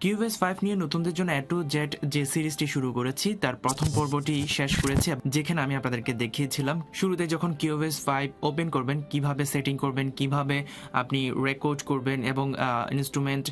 QS 5 নিয়ে নতুনদের জন্য A to Z যে সিরিজটি শুরু করেছি তার প্রথম পর্বটি শেষ করেছি, যেখানে আমি আপনাদেরকে দেখিয়েছিলাম শুরুতে যখন কিউএস 5 ওপেন করবেন কিভাবে সেটিং করবেন, কিভাবে আপনি রেকর্ড করবেন এবং ইনস্ট্রুমেন্ট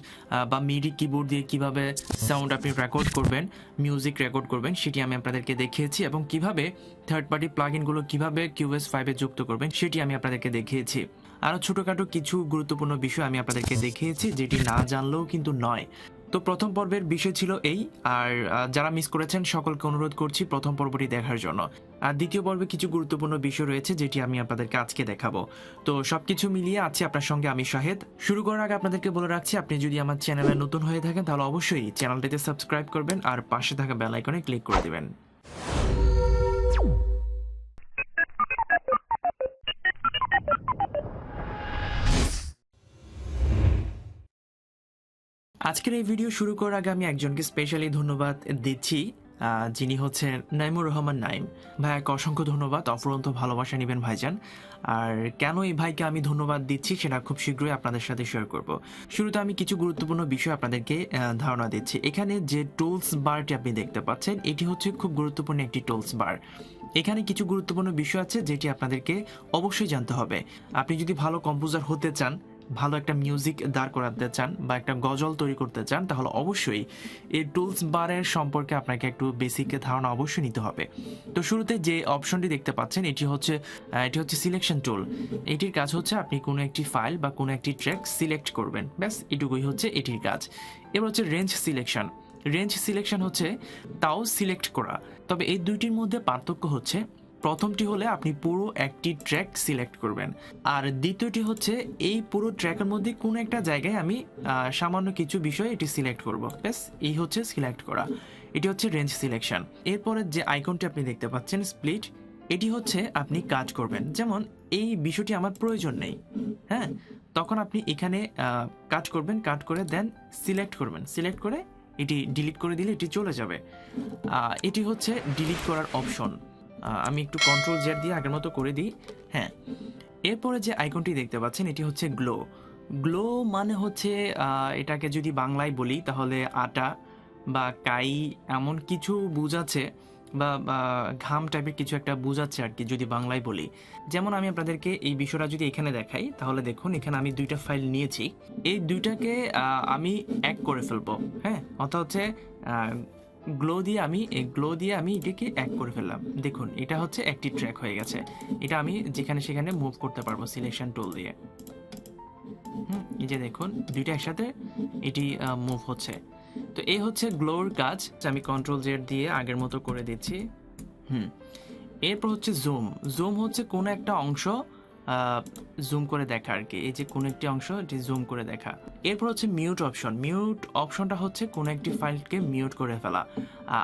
বা মিডি কিবোর্ড দিয়ে কিভাবে সাউন্ড আপনি রেকর্ড করবেন, মিউজিক রেকর্ড করবেন, সেটি আমি আপনাদেরকে দেখিয়েছি এবং কিভাবে থার্ড পার্টি প্লাগইনগুলো কিভাবে কিউএস 5 এ যুক্ত করবেন সেটি আমি আপনাদেরকে দেখিয়েছি। আরও ছোটোখাটো কিছু গুরুত্বপূর্ণ বিষয় আমি আপনাদেরকে দেখিয়েছি যেটি না জানলেও কিন্তু নয়। তো প্রথম পর্বের বিষয় ছিল এই, আর যারা মিস করেছেন সকলকে অনুরোধ করছি প্রথম পর্বটি দেখার জন্য। আর দ্বিতীয় পর্বে কিছু গুরুত্বপূর্ণ বিষয় রয়েছে যেটি আমি আপনাদেরকে আজকে দেখাবো। তো সবকিছু মিলিয়ে আছি আপনার সঙ্গে আমি শাহেদ। শুরু করার আগে আপনাদেরকে বলে রাখছি, আপনি যদি আমার চ্যানেলে নতুন হয়ে থাকেন তাহলে অবশ্যই চ্যানেলটিতে সাবস্ক্রাইব করবেন আর পাশে থাকা বেল আইকনে ক্লিক করে দিবেন। আজকের এই ভিডিও শুরু করার আগে আমি একজনকে স্পেশালি ধন্যবাদ দিচ্ছি, যিনি হচ্ছেন নাইমুর রহমান নাইম। ভাইয়াকে অসংখ্য ধন্যবাদ, অফুরন্ত ভালোবাসা নেবেন ভাইজান। আর কেন এই ভাইকে আমি ধন্যবাদ দিচ্ছি সেটা খুব শীঘ্রই আপনাদের সাথে শেয়ার করব। শুরুতে আমি কিছু গুরুত্বপূর্ণ বিষয় আপনাদেরকে ধারণা দিচ্ছি। এখানে যে টুলস বারটি আপনি দেখতে পাচ্ছেন এটি হচ্ছে খুব গুরুত্বপূর্ণ একটি টুলস বার। এখানে কিছু গুরুত্বপূর্ণ বিষয় আছে যেটি আপনাদেরকে অবশ্যই জানতে হবে। আপনি যদি ভালো কম্পোজার হতে চান, ভালো একটা মিউজিক দাঁড় করাতে চান বা একটা গজল তৈরি করতে চান, তাহলে অবশ্যই এই টুলস বারের সম্পর্কে আপনাকে একটু বেসিক ধারণা অবশ্যই নিতে হবে। তো শুরুতে যে অপশনটি দেখতে পাচ্ছেন এটি হচ্ছে সিলেকশন টুল। এটির কাজ হচ্ছে আপনি কোনো একটি ফাইল বা কোনো একটি ট্র্যাক সিলেক্ট করবেন, ব্যাস এটুকুই হচ্ছে এটির কাজ। এবার হচ্ছে রেঞ্জ সিলেকশন। রেঞ্জ সিলেকশন হচ্ছে তাও সিলেক্ট করা, তবে এই দুইটির মধ্যে পার্থক্য হচ্ছে প্রথমটি হলে আপনি পুরো একটি ট্র্যাক সিলেক্ট করবেন, আর দ্বিতীয়টি হচ্ছে এই পুরো ট্র্যাকের মধ্যে কোনো একটা জায়গায় আমি সামান্য কিছু বিষয় এটি সিলেক্ট করব, ব্যাস এই হচ্ছে সিলেক্ট করা। এটি হচ্ছে রেঞ্জ সিলেকশন। এরপরে যে আইকনটি আপনি দেখতে পাচ্ছেন স্প্লিট, এটি হচ্ছে আপনি কাজ করবেন। যেমন এই বিষয়টি আমার প্রয়োজন নেই, হ্যাঁ, তখন আপনি এখানে কাজ করবেন, কাট করে দেন সিলেক্ট করবেন, সিলেক্ট করে এটি ডিলিট করে দিলে এটি চলে যাবে। এটি হচ্ছে ডিলিট করার অপশন। আমি একটু কন্ট্রোল জেড দিয়ে আগের মতো করে দিই। হ্যাঁ, এরপরে যে আইকনটি দেখতে পাচ্ছেন এটি হচ্ছে গ্লো। গ্লো মানে হচ্ছে এটাকে যদি বাংলায় বলি তাহলে আটা বা কাই এমন কিছু বোঝাচ্ছে, বা ঘাম টাইপের কিছু একটা বোঝাচ্ছে আর কি যদি বাংলায় বলি। যেমন আমি আপনাদেরকে এই বিষয়টা যদি এখানে দেখাই তাহলে দেখুন এখানে আমি দুইটা ফাইল নিয়েছি, এই দুইটাকে আমি এক করে ফেলবো। হ্যাঁ, অর্থাৎ হচ্ছে গ্লো দিয়ে আমি এটাকে এক করে ফেললাম। দেখুন এটা হচ্ছে একটি ট্র্যাক হয়ে গেছে। এটা আমি যেখানে সেখানে মুভ করতে পারবো সিলেকশন টুল দিয়ে। এই যে দেখুন দুইটা একসাথে এটি মুভ হচ্ছে। তো এই হচ্ছে গ্লোর কাজ। আমি কন্ট্রোল জেড দিয়ে আগের মতো করে দিচ্ছি। এরপর হচ্ছে জুম। জুম হচ্ছে কোনো একটা অংশ জুম করে দেখা আর কি, এই যে কোনো একটি অংশ এটি জুম করে দেখা। এরপর হচ্ছে মিউট অপশন। মিউট অপশনটা হচ্ছে কোনো একটি ফাইলকে মিউট করে ফেলা।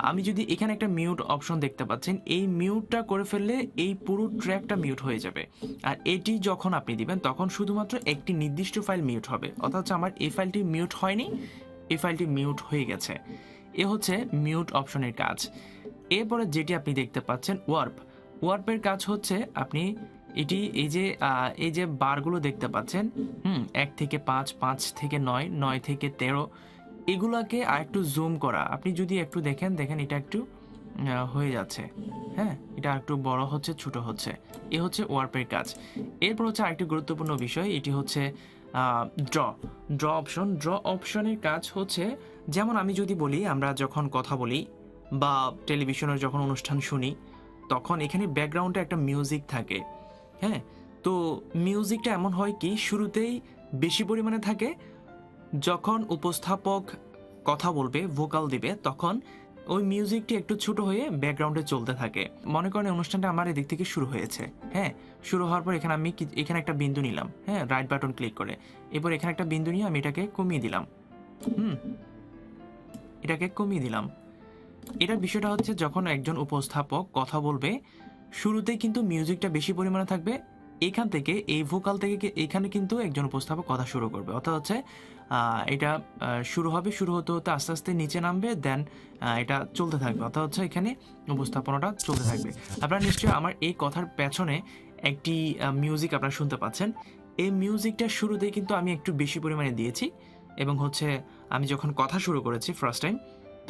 আমি যদি এখানে একটা মিউট অপশন দেখতে পাচ্ছেন, এই মিউটটা করে ফেললে এই পুরো ট্র্যাকটা মিউট হয়ে যাবে। আর এটি যখন আপনি দিবেন তখন শুধুমাত্র একটি নির্দিষ্ট ফাইল মিউট হবে, অর্থাৎ আমার এই ফাইলটি মিউট হয়নি, এই ফাইলটি মিউট হয়ে গেছে। এ হচ্ছে মিউট অপশনের কাজ। এরপরে যেটি আপনি দেখতে পাচ্ছেন ওয়ার্প। ওয়ার্পের কাজ হচ্ছে আপনি এটি এই যে বারগুলো দেখতে পাচ্ছেন, 1 থেকে 5, 5 থেকে 9, 9 থেকে 13, এগুলাকে আর একটু জুম করা। আপনি যদি একটু দেখেন এটা একটু হয়ে যাচ্ছে, হ্যাঁ, এটা একটু বড় হচ্ছে, ছোট হচ্ছে। এ হচ্ছে ওয়ার্পের কাজ। এরপর হচ্ছে আরেকটি গুরুত্বপূর্ণ বিষয়, এটি হচ্ছে ড্র অপশন। ড্র অপশনের কাজ হচ্ছে, যেমন আমি যদি বলি আমরা যখন কথা বলি বা টেলিভিশনের যখন অনুষ্ঠান শুনি তখন এখানে ব্যাকগ্রাউন্ডে একটা মিউজিক থাকে। হ্যাঁ, তো মিউজিকটা এমন হয় কি শুরুতেই বেশি পরিমাণে থাকে, যখন উপস্থাপক কথা বলবে ভোকাল দিবে তখন ওই মিউজিকটি একটু ছোট হয়ে ব্যাকগ্রাউন্ডে চলতে থাকে। মনে করেন অনুষ্ঠানটা আমার এদিক থেকে শুরু হয়েছে, হ্যাঁ, শুরু হওয়ার পর এখানে আমি এখানে একটা বিন্দু নিলাম, হ্যাঁ, রাইট বাটন ক্লিক করে। এরপর এখানে একটা বিন্দু নিয়ে আমি এটাকে কমিয়ে দিলাম, এটাকে কমিয়ে দিলাম। এটার বিষয়টা হচ্ছে যখন একজন উপস্থাপক কথা বলবে শুরুতেই কিন্তু মিউজিকটা বেশি পরিমাণে থাকবে, এখান থেকে এই ভোকাল থেকে এখানে কিন্তু একজন উপস্থাপক কথা শুরু করবে, অর্থাৎ হচ্ছে এটা শুরু হতে হতে আস্তে আস্তে নিচে নামবে, দেন এটা চলতে থাকবে, অর্থাৎ হচ্ছে এখানে উপস্থাপনাটা চলতে থাকবে। আপনারা নিশ্চয়ই আমার এই কথার পেছনে একটি মিউজিক আপনারা শুনতে পাচ্ছেন। এই মিউজিকটা শুরুতেই কিন্তু আমি একটু বেশি পরিমাণে দিয়েছি, এবং হচ্ছে আমি যখন কথা শুরু করেছি ফার্স্ট টাইম,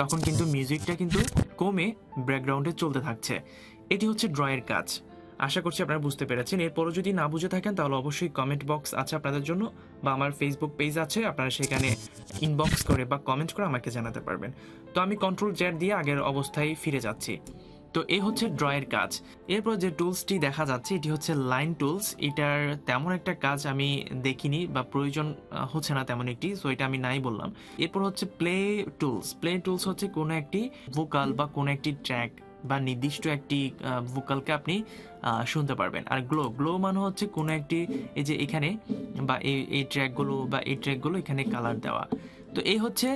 তখন কিন্তু মিউজিকটা কিন্তু কমে ব্যাকগ্রাউন্ডে চলতে থাকছে। এটি হচ্ছে ড্রয়ের কাজ। আশা করছি আপনারা বুঝতে পেরেছেন। এরপরও যদি না বুঝে থাকেন তাহলে অবশ্যই কমেন্ট বক্স আছে আপনাদের জন্য, বা আমার ফেসবুক পেজ আছে, আপনারা সেখানে ইনবক্স করে বা কমেন্ট করে আমাকে জানাতে পারবেন। তো আমি কন্ট্রোল জেড দিয়ে আগের অবস্থায় ফিরে যাচ্ছি। তো এই হচ্ছে ড্রয়ের কাজ। এরপর যে টুলসটি দেখা যাচ্ছে এটি হচ্ছে লাইন টুলস। এটার তেমন একটা কাজ আমি দেখিনি বা প্রয়োজন হচ্ছে না তেমন একটি, সো এটা আমি নাই বললাম। এরপর হচ্ছে প্লে টুলস। প্লে টুলস হচ্ছে কোনো একটি ভোকাল বা কোনো একটি ট্র্যাক বা নির্দিষ্ট একটি ভোকালকে আপনি শুনতে পারবেন। আর গ্লো, গ্লো মানে হচ্ছে কোনো একটি, এই যে এখানে বা এই ট্র্যাকগুলো এখানে কালার দেওয়া। তো এই হচ্ছে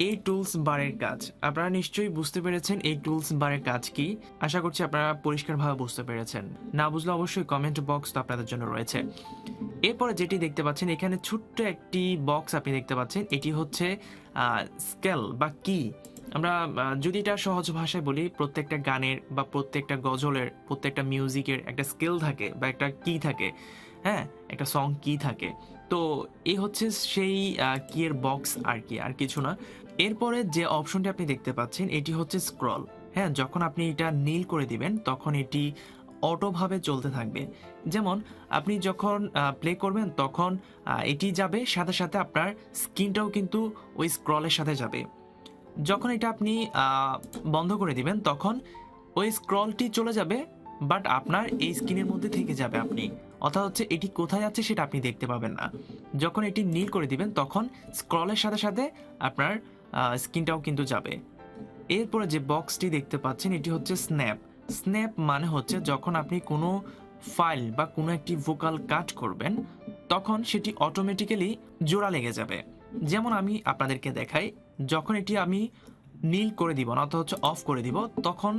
এই টুলস বারের কাজ। আপনারা নিশ্চয়ই বুঝতে পেরেছেন এই টুলস বারের কাজ কি। আশা করছি আপনারা পরিষ্কারভাবে বুঝতে পেরেছেন। না বুঝলে অবশ্যই কমেন্ট বক্স তো আপনাদের জন্য রয়েছে। এরপরে যেটি দেখতে পাচ্ছেন এখানে ছোট্ট একটি বক্স আপনি দেখতে পাচ্ছেন, এটি হচ্ছে স্কেল বা কি। আমরা যদি এটা সহজ ভাষায় বলি, প্রত্যেকটা গানের বা প্রত্যেকটা গজলের, প্রত্যেকটা মিউজিকের একটা স্কেল থাকে বা একটা কি থাকে, হ্যাঁ, একটা সং কি থাকে। তো এই হচ্ছে সেই কি এর বক্স আর কি, আর কিছু না। এরপরে যে অপশনটি আপনি দেখতে পাচ্ছেন এটি হচ্ছে স্ক্রল। হ্যাঁ, যখন আপনি এটা নীল করে দিবেন তখন এটি অটোভাবে চলতে থাকবে। যেমন আপনি যখন প্লে করবেন তখন এটি যাবে, সাথে সাথে আপনার স্ক্রিনটাও কিন্তু ওই স্ক্রলের সাথে যাবে। যখন এটা আপনি বন্ধ করে দিবেন তখন ওই স্ক্রলটি চলে যাবে, বাট আপনার এই স্ক্রিনের মধ্যে থেকে যাবে আপনি, অর্থাৎ হচ্ছে এটি কোথায় যাচ্ছে সেটা আপনি দেখতে পাবেন না। যখন এটি নীল করে দিবেন তখন স্ক্রলের সাথে সাথে আপনার স্ক্রিনটাও কিন্তু যাবে। এরপরে যে বক্সটি দেখতে পাচ্ছেন এটি হচ্ছে স্ন্যাপ। স্ন্যাপ মানে হচ্ছে যখন আপনি কোনো ফাইল বা কোনো একটি ভোকাল কাট করবেন তখন সেটি অটোমেটিক্যালি জোড়া লেগে যাবে। যেমন আমি আপনাদেরকে দেখাই, যখন এটি আমি নীল করে দিব না, অর্থাৎ হচ্ছে অফ করে দিব, তখন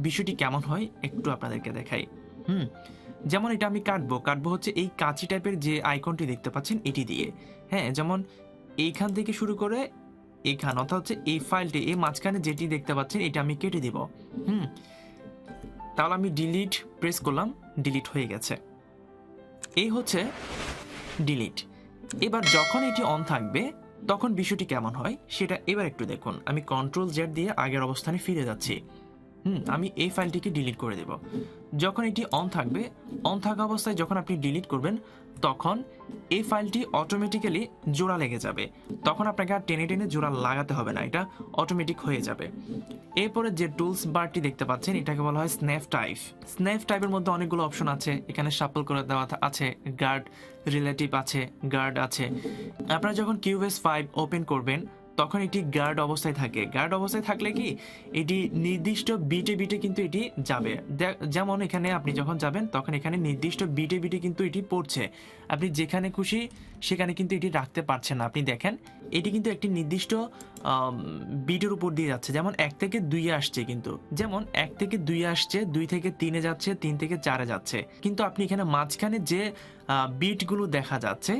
বিষয়টি কেমন হয় একটু আপনাদেরকে দেখাই। যেমন এটা আমি কাটবো হচ্ছে এই কাঁচি টাইপের যে আইকনটি দেখতে পাচ্ছেন এটি দিয়ে। হ্যাঁ, যেমন এইখান থেকে শুরু করে এইখান, অর্থাৎ হচ্ছে এই ফাইলটি, এই মাঝখানে যেটি দেখতে পাচ্ছেন এটা আমি কেটে দিব। তাহলে আমি ডিলিট প্রেস করলাম, ডিলিট হয়ে গেছে। এই হচ্ছে ডিলিট। এবার যখন এটি অন থাকবে তখন বিষয়টি কেমন হয় সেটা এবার একটু দেখুন। আমি কন্ট্রোল জেড দিয়ে আগের অবস্থানে ফিরে যাচ্ছি। আমি এই ফাইলটিকে ডিলিট করে দেব। যখন এটি অন থাকবে, অন থাকা অবস্থায় যখন আপনি ডিলিট করবেন তখন এই ফাইলটি অটোমেটিক্যালি জোড়া লেগে যাবে। তখন আপনাকে আর টেনে টেনে জোড়া লাগাতে হবে না, এটা অটোমেটিক হয়ে যাবে। এরপরে যে টুলস বারটি দেখতে পাচ্ছেন এটাকে বলা হয় স্ন্যাপ টাইপ। স্ন্যাপ টাইপের মধ্যে অনেকগুলো অপশন আছে, এখানে শাফল করে দেওয়া আছে, গার্ড, রিলেটিভ আছে, গার্ড আছে। আপনারা যখন কিউবেস 5 ওপেন করবেন তখন এটি গার্ড অবস্থায় থাকে। গার্ড অবস্থায় থাকলে কি এটি নির্দিষ্ট বিটে বিটে কিন্তু এটি যাবে। যেমন এখানে আপনি যখন যাবেন তখন এখানে নির্দিষ্ট বিটে বিটে কিন্তু এটি পড়ছে। আপনি যেখানে খুশি সেখানে কিন্তু এটি রাখতে পারছেন না। আপনি দেখেন এটি কিন্তু একটি নির্দিষ্ট বিটের উপর দিয়ে যাচ্ছে। যেমন 1 থেকে 2 আসছে, কিন্তু যেমন 1 থেকে 2 আসছে, 2 থেকে 3 যাচ্ছে, 3 থেকে 4 যাচ্ছে, কিন্তু আপনি এখানে মাঝখানে যে বিটগুলো দেখা যাচ্ছে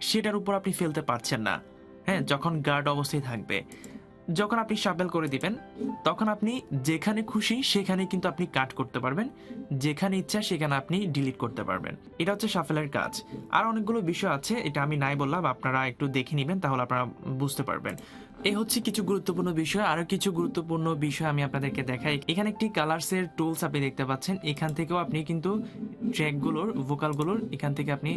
সেটার উপর আপনি ফেলতে পারছেন না। হ্যাঁ, যখন গার্ড অবস্থায় থাকবে। যখন আপনি শাফেল করে দিবেন তখন আপনি যেখানে খুশি সেখানে কিন্তু আপনি কাট করতে পারবেন, যেখানে ইচ্ছা সেখানে আপনি ডিলিট করতে পারবেন। এটা হচ্ছে শাফেলের কাজ। আর অনেকগুলো বিষয় আছে, এটা আমি নাই বললাম, আপনারা একটু দেখে নেবেন তাহলে আপনারা বুঝতে পারবেন। এই হচ্ছে কিছু গুরুত্বপূর্ণ বিষয়। আরো কিছু গুরুত্বপূর্ণ বিষয় আমি আপনাদেরকে দেখাই। এখানে একটি কালারসের টুলস আপনি দেখতে পাচ্ছেন। এখান থেকেও আপনি কিন্তু ট্র্যাকগুলোর, ভোকালগুলোর এখান থেকে আপনি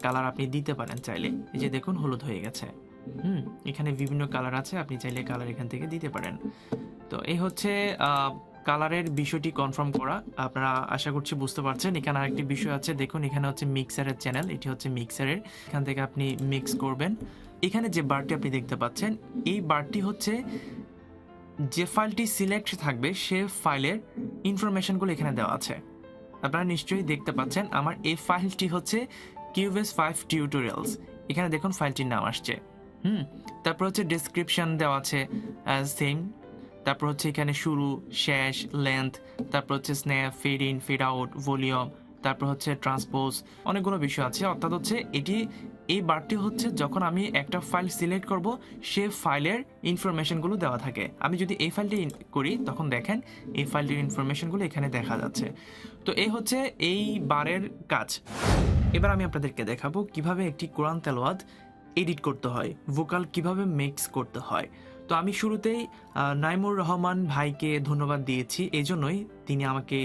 কালার আপনি দিতে পারেন চাইলে। এই যে দেখুন হলুদ হয়ে গেছে। এখানে বিভিন্ন কালার আছে, আপনি চাইলে কালার এখান থেকে দিতে পারেন। তো এই হচ্ছে কালারের বিষয়টি কনফার্ম করা। আপনারা আশা করছি বুঝতে পারছেন। এখানে আরেকটি বিষয় আছে, দেখুন এখানে হচ্ছে মিক্সারের চ্যানেল, এটি হচ্ছে মিক্সারের, এখান থেকে আপনি মিক্স করবেন। এখানে যে বারটি আপনি দেখতে পাচ্ছেন এই বারটি হচ্ছে যে ফাইলটি সিলেক্ট থাকবে সে ফাইলের ইনফরমেশনগুলো এখানে দেওয়া আছে। আপনারা নিশ্চয়ই দেখতে পাচ্ছেন আমার এই ফাইলটি হচ্ছে কিউবেস 5 টিউটোরিয়ালস। এখানে দেখুন ফাইলটির নাম আসছে। তারপর হচ্ছে ডেসক্রিপশন দেওয়া আছে সেম। তারপর হচ্ছে এখানে শুরু, শেষ, লেন্থ, তারপর হচ্ছে snap, fade in, fade out, volume, তারপর হচ্ছে ট্রান্সপোজ, অনেকগুলো বিষয় আছে। অর্থাৎ হচ্ছে এই বারটি হচ্ছে যখন আমি একটা ফাইল সিলেক্ট করব সে ফাইলের ইনফরমেশনগুলো দেওয়া থাকে। আমি যদি এই ফাইলটি করি তখন দেখেন এই ফাইলটির ইনফরমেশনগুলো এখানে দেখা যাচ্ছে। তো এই হচ্ছে এই বারের কাজ। এবার আমি আপনাদেরকে দেখাবো কিভাবে একটি কোরআন তেলাওয়াত এডিট করতে হয়, ভোকাল কিভাবে মিক্স করতে হয়। তো আমি শুরুতেই নাইমুর রহমান ভাইকে ধন্যবাদ দিয়েছি এই জন্যই তিনি আমাকে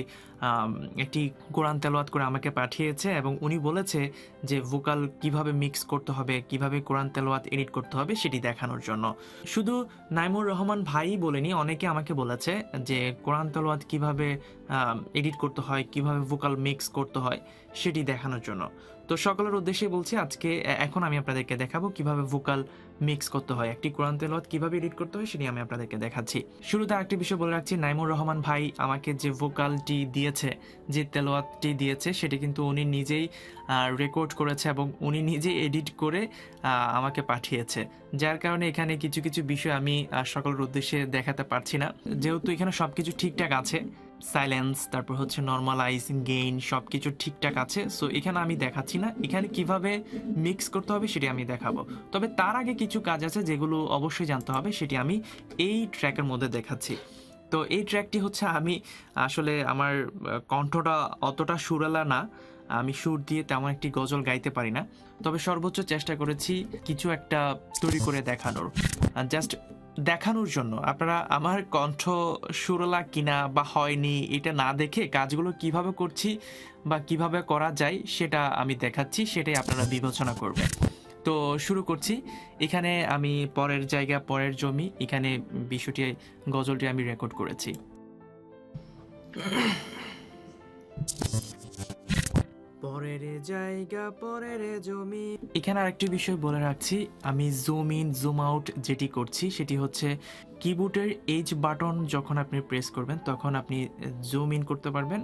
একটি কোরআন তেলাওয়াত করে আমাকে পাঠিয়েছে এবং উনি বলেছে যে ভোকাল কিভাবে মিক্স করতে হবে, কিভাবে কোরআন তেলাওয়াত এডিট করতে হবে সেটি দেখানোর জন্য। শুধু নাইমুর রহমান ভাই বলেনি, অনেকে আমাকে বলেছে যে কোরআন তেলাওয়াত কিভাবে এডিট করতে হয়, কিভাবে ভোকাল মিক্স করতে হয় সেটি দেখানোর জন্য। তো সকলের উদ্দেশ্যে বলছি আজকে এখন আমি আপনাদেরকে দেখাবো কিভাবে ভোকাল মিক্স করতে হয়, একটি কোরআন তেলাওয়াত কিভাবে এডিট করতে হয় সেটি আমি আপনাদেরকে দেখাচ্ছি। শুরুতে আরেকটি বিষয় বলে রাখছি, নাইমুর রহমান ভাই আমাকে যে ভোকালটি দিয়েছে, যে তেলাওয়াতটি দিয়েছে সেটি কিন্তু উনি নিজেই রেকর্ড করেছে এবং উনি নিজেই এডিট করে আমাকে পাঠিয়েছে, যার কারণে এখানে কিছু কিছু বিষয় আমি সকলের উদ্দেশ্যে দেখাতে পারছি না। যেহেতু এখানে সব কিছু ঠিকঠাক আছে, সাইলেন্স, তারপর হচ্ছে নর্মালাইজ, গেইন সব কিছু ঠিকঠাক আছে, সো এখানে আমি দেখাচ্ছি না। এখানে কিভাবে মিক্স করতে হবে সেটি আমি দেখাবো, তবে তার আগে কিছু কাজ আছে যেগুলো অবশ্যই জানতে হবে, সেটি আমি এই ট্র্যাকের মধ্যে দেখাচ্ছি। তো এই ট্র্যাকটি হচ্ছে, আমি আসলে আমার কণ্ঠটা অতটা সুরেলা না, আমি সুর দিয়ে তেমন একটি গজল গাইতে পারি না, তবে সর্বোচ্চ চেষ্টা করেছি কিছু একটা তৈরি করে দেখানোর, জাস্ট দেখানোর জন্য। আপনারা আমার কণ্ঠ সুরলা কিনা বা হয়নি এটা না দেখে কাজগুলো কিভাবে করছি বা কিভাবে করা যায় সেটা আমি দেখাচ্ছি, সেটাই আপনারা বিবেচনা করবেন। তো শুরু করছি। এখানে আমি পরের জায়গা পরের জমি, এখানে বিষয়টি গজলটি আমি রেকর্ড করেছি। পরের জায়গা পরের জমি। এখানে আরেকটি বিষয় বলে রাখছি, আমি জুম ইন জুম আউট যেটি করছি সেটি হচ্ছে কিবোর্ডের এইচ বাটন যখন আপনি প্রেস করবেন তখন আপনি জুম ইন করতে পারবেন,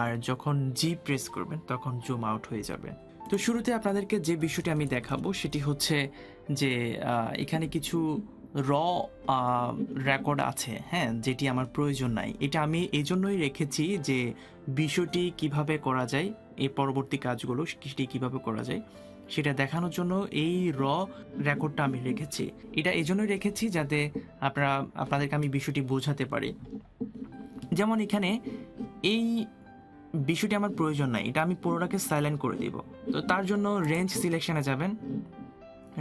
আর যখন জি প্রেস করবেন তখন জুম আউট হয়ে যাবে। তো শুরুতে আপনাদেরকে যে বিষয়টি আমি দেখাবো সেটি হচ্ছে যে এখানে কিছু র রেকর্ড আছে, হ্যাঁ, যেটি আমার প্রয়োজন নাই। এটা আমি এই জন্যই রেখেছি যে বিষয়টি কিভাবে করা যায়, এই পরবর্তী কাজগুলো সেটি কিভাবে করা যায় সেটা দেখানোর জন্য এই র রেকর্ডটা আমি রেখেছি। এটা এই জন্যই রেখেছি যাতে আপনাদেরকে আমি বিষয়টি বোঝাতে পারি। যেমন এখানে এই বিষয়টি আমার প্রয়োজন নাই, এটা আমি পুরোটাকে সাইলেন্ট করে দিব। তো তার জন্য রেঞ্জ সিলেকশনে যাবেন,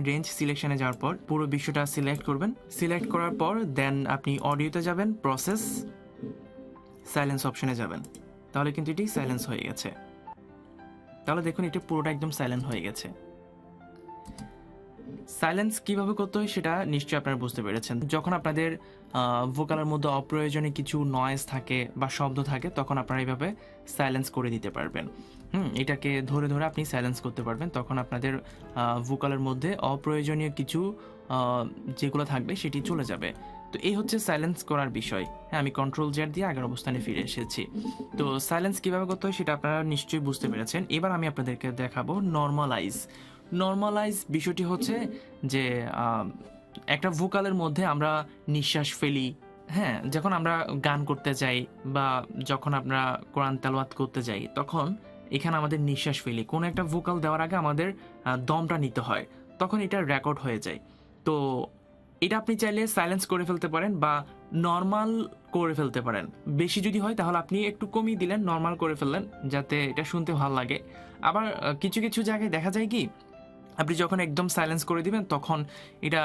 রেঞ্জ সিলেকশনে যাওয়ার পর পুরো বিষয়টা সিলেক্ট করবেন। সিলেক্ট করার পর দেন আপনি অডিওতে যাবেন, প্রসেস, সাইলেন্স অপশনে যাবেন, তাহলে কিন্তু এটি সাইলেন্স হয়ে গেছে। তাহলে দেখুন এটা পুরোটা একদম সাইলেন্ট হয়ে গেছে। সাইলেন্স কিভাবে করতে হয় সেটা নিশ্চয়ই আপনারা বুঝতে পেরেছেন। যখন আপনাদের ভোকালের মধ্যে অপ্রয়োজনীয় কিছু নয়েজ থাকে বা শব্দ থাকে তখন আপনারা এইভাবে সাইলেন্স করে দিতে পারবেন। এটাকে ধরে ধরে আপনি সাইলেন্স করতে পারবেন, তখন আপনাদের ভোকালের মধ্যে অপ্রয়োজনীয় কিছু যেগুলো থাকবে সেটি চলে যাবে। তো এই হচ্ছে সাইলেন্স করার বিষয়। হ্যাঁ, আমি কন্ট্রোল জেড দিয়ে আগের অবস্থানে ফিরে এসেছি। তো সাইলেন্স কিভাবে করতে হয় সেটা আপনারা নিশ্চয়ই বুঝতে পেরেছেন। এবার আমি আপনাদেরকে দেখাবো নর্মালাইজ। নর্মালাইজ বিষয়টি হচ্ছে যে একটা ভোকালের মধ্যে আমরা নিঃশ্বাস ফেলি, হ্যাঁ, যখন আমরা গান করতে যাই বা যখন আমরা কোরআন তেলাওয়াত করতে যাই তখন এখানে আমাদের নিঃশ্বাস ফেলি, কোনো একটা ভোকাল দেওয়ার আগে আমাদের দমটা নিতে হয়, তখন এটা রেকর্ড হয়ে যায়। তো এটা আপনি চাইলে সাইলেন্স করে ফেলতে পারেন বা নর্মাল করে ফেলতে পারেন। বেশি যদি হয় তাহলে আপনি একটু কমিয়ে দিলেন, নর্মাল করে ফেললেন যাতে এটা শুনতে ভালো লাগে। আবার কিছু কিছু জায়গায় দেখা যায় কি, আপনি যখন একদম সাইলেন্স করে দিবেন তখন এটা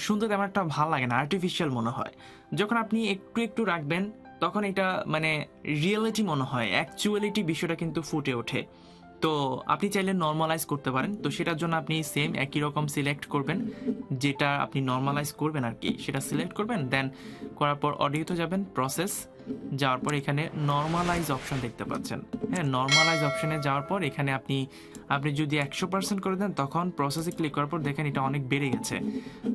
শুনতে তেমন একটা ভালো লাগে না, আর্টিফিশিয়াল মনে হয়। যখন আপনি একটু একটু রাখবেন তখন এটা মানে রিয়েলিটি মনে হয়, অ্যাকচুয়ালিটি বিষয়টা কিন্তু ফুটে ওঠে। তো আপনি চাইলে নর্মালাইজ করতে পারেন। তো সেটার জন্য আপনি সেম একই রকম সিলেক্ট করবেন, যেটা আপনি নর্মালাইজ করবেন আর কি সেটা সিলেক্ট করবেন, দেন করার পর অডিওতে যাবেন, প্রসেস যাওয়ার পর এখানে নর্মালাইজ অপশন দেখতে পাচ্ছেন। হ্যাঁ, নর্মালাইজ অপশনে যাওয়ার পর এখানে আপনি যদি 100% করে দেন তখন প্রসেসে ক্লিক করার পর দেখেন এটা অনেক বেড়ে গেছে।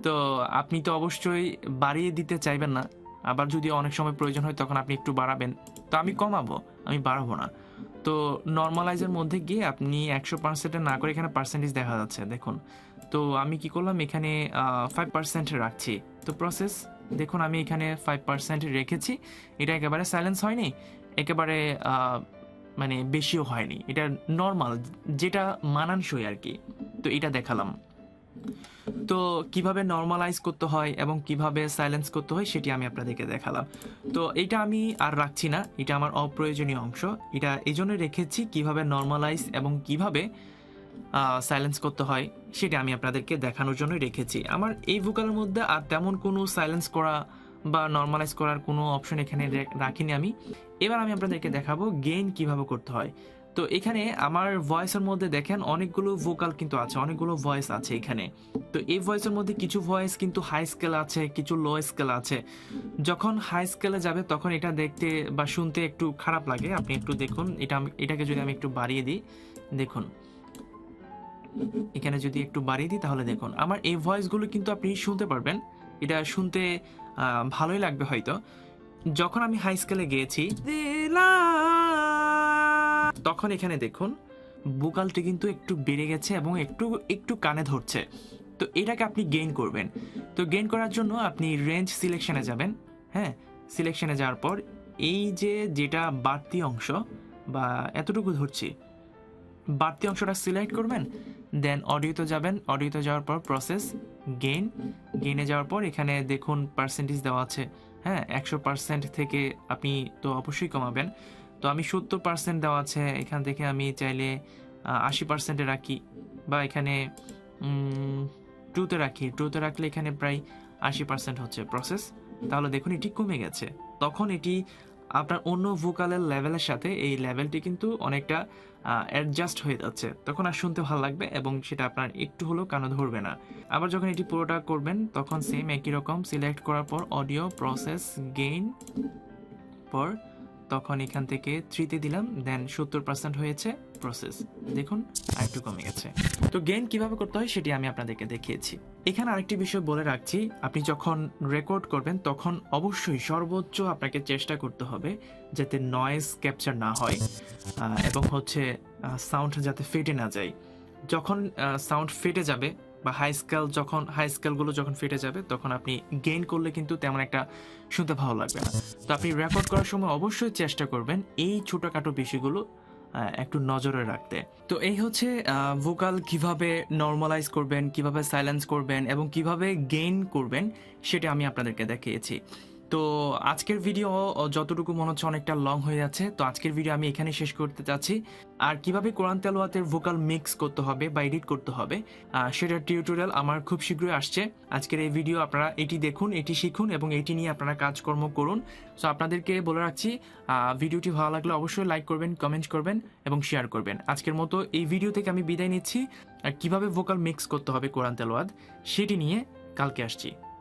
তো আপনি তো অবশ্যই বাড়িয়ে দিতে চাইবেন না, আবার যদি অনেক সময় প্রয়োজন হয় তখন আপনি একটু বাড়াবেন। তো আমি কমাবো, আমি বাড়াবো না। তো নর্মালাইজের মধ্যে গিয়ে আপনি 100% না করে এখানে পার্সেন্টেজ দেখা যাচ্ছে দেখুন। তো আমি কি করলাম, এখানে 5% রাখছি। তো প্রসেস দেখুন আমি এখানে 5% রেখেছি। এটা একেবারে সাইলেন্স হয়নি, একেবারে মানে বেশিও হয়নি, এটা নর্মাল যেটা মানানসই আর কি। তো এটা দেখালাম। তো কিভাবে নর্মালাইজ করতে হয় এবং কিভাবে সাইলেন্স করতে হয় সেটি আমি আপনাদেরকে দেখালাম। তো এটা আমি আর রাখছি না, এটা আমার অপ্রয়োজনীয় অংশ। এটা এই জন্য রেখেছি কিভাবে নর্মালাইজ এবং কিভাবে সাইলেন্স করতে হয় সেটা আমি আপনাদেরকে দেখানোর জন্যই রেখেছি। আমার এই ভোকালের মধ্যে আর তেমন কোনো সাইলেন্স করা বা নর্মালাইজ করার কোনো অপশন এখানে রাখিনি আমি। এবার আমি আপনাদেরকে দেখাবো গেইন কিভাবে করতে হয়। তো এখানে আমার ভয়েসের মধ্যে দেখেন অনেকগুলো ভোকাল কিন্তু আছে, অনেকগুলো ভয়েস আছে এখানে। তো এই ভয়েসের মধ্যে কিছু ভয়েস কিন্তু হাই স্কেল আছে, কিছু লো স্কেল আছে। যখন হাই স্কেলে যাবে তখন এটা দেখতে বা শুনতে একটু খারাপ লাগে। আপনি একটু দেখুন, এটাকে যদি আমি একটু বাড়িয়ে দিই, দেখুন এখানে যদি একটু বাড়িয়ে দিই তাহলে দেখুন আমার এই ভয়েসগুলো কিন্তু আপনি শুনতে পারবেন। এটা শুনতে ভালোই লাগবে হয়তো। যখন আমি হাই স্কেলে গিয়েছি তখন এখানে দেখুন ভোকালটি কিন্তু একটু বেড়ে গেছে এবং একটু একটু কানে ধরছে। তো এটাকে আপনি গেইন করবেন। তো গেইন করার জন্য আপনি রেঞ্জ সিলেকশনে যাবেন। হ্যাঁ, সিলেকশনে যাওয়ার পর এই যেটা বাড়তি অংশ বা এতটুকু ধরছি, বাড়তি অংশটা সিলেক্ট করবেন। দেন অডিওতে যাবেন, অডিওতে যাওয়ার পর প্রসেস গেইনে যাওয়ার পর এখানে দেখুন পার্সেন্টেজ দেওয়া আছে। হ্যাঁ, 100% থেকে আপনি তো অবশ্যই কমাবেন। তো আমি 70% দেওয়া আছে, এখান থেকে আমি চাইলে 80%-এ রাখি বা এখানে ট্রুতে রাখি। ট্রুতে রাখলে এখানে প্রায় 80% হচ্ছে প্রসেস। তাহলে দেখুন এটি কমে গেছে। তখন এটি আপনার অন্য ভোকালের লেভেলের সাথে এই লেভেলটি কিন্তু অনেকটা অ্যাডজাস্ট হয়ে যাচ্ছে। তখন আর শুনতে ভালো লাগবে এবং সেটা আপনার একটু হলেও কানে ধরবে না। আবার যখন এটি পুরোটা করবেন তখন সেম একই রকম সিলেক্ট করার পর অডিও প্রসেস গেইন পর তখন এখান থেকে 3-তে দিলাম, দেন 70% হয়েছে প্রসেস। দেখুন আরেকটু কমে গেছে। তো গেইন কিভাবে করতে হয় সেটি আমি আপনাদেরকে দেখিয়েছি। এখানে আরেকটি বিষয় বলে রাখছি, আপনি যখন রেকর্ড করবেন তখন অবশ্যই সর্বোচ্চ আপনাকে চেষ্টা করতে হবে যাতে নয়েজ ক্যাপচার না হয় এবং হচ্ছে সাউন্ড যাতে ফেটে না যায়। যখন সাউন্ড ফেটে যাবে বা হাই স্কেলগুলো যখন ফেটে যাবে তখন আপনি গেইন করলে কিন্তু তেমন একটা শুনতে ভালো লাগবে না। তো আপনি রেকর্ড করার সময় অবশ্যই চেষ্টা করবেন এই ছোটোখাটো বিষয়গুলো একটু নজরে রাখতে। তো এই হচ্ছে ভোকাল কিভাবে নর্মালাইজ করবেন, কিভাবে সাইলেন্স করবেন এবং কিভাবে গেইন করবেন সেটা আমি আপনাদেরকে দেখিয়েছি। তো আজকের ভিডিও যতটুকু মনে হচ্ছে অনেকটা লং হয়ে যাচ্ছে, তো আজকের ভিডিও আমি এখানে শেষ করতে চাচ্ছি। আর কিভাবে কোরআন তেলাওয়াতের ভোকাল মিক্স করতে হবে বা এডিট করতে হবে সেটার টিউটোরিয়াল আমার খুব শীঘ্রই আসছে। আজকের এই ভিডিও আপনারা এটি দেখুন, এটি শিখুন এবং এটি নিয়ে আপনারা কাজকর্ম করুন। সো আপনাদেরকে বলে রাখছি, ভিডিওটি ভালো লাগলে অবশ্যই লাইক করবেন, কমেন্ট করবেন এবং শেয়ার করবেন। আজকের মতো এই ভিডিও থেকে আমি বিদায় নিচ্ছি। আর কিভাবে ভোকাল মিক্স করতে হবে কোরআন তেলাওয়াত সেটি নিয়ে কালকে আসছি।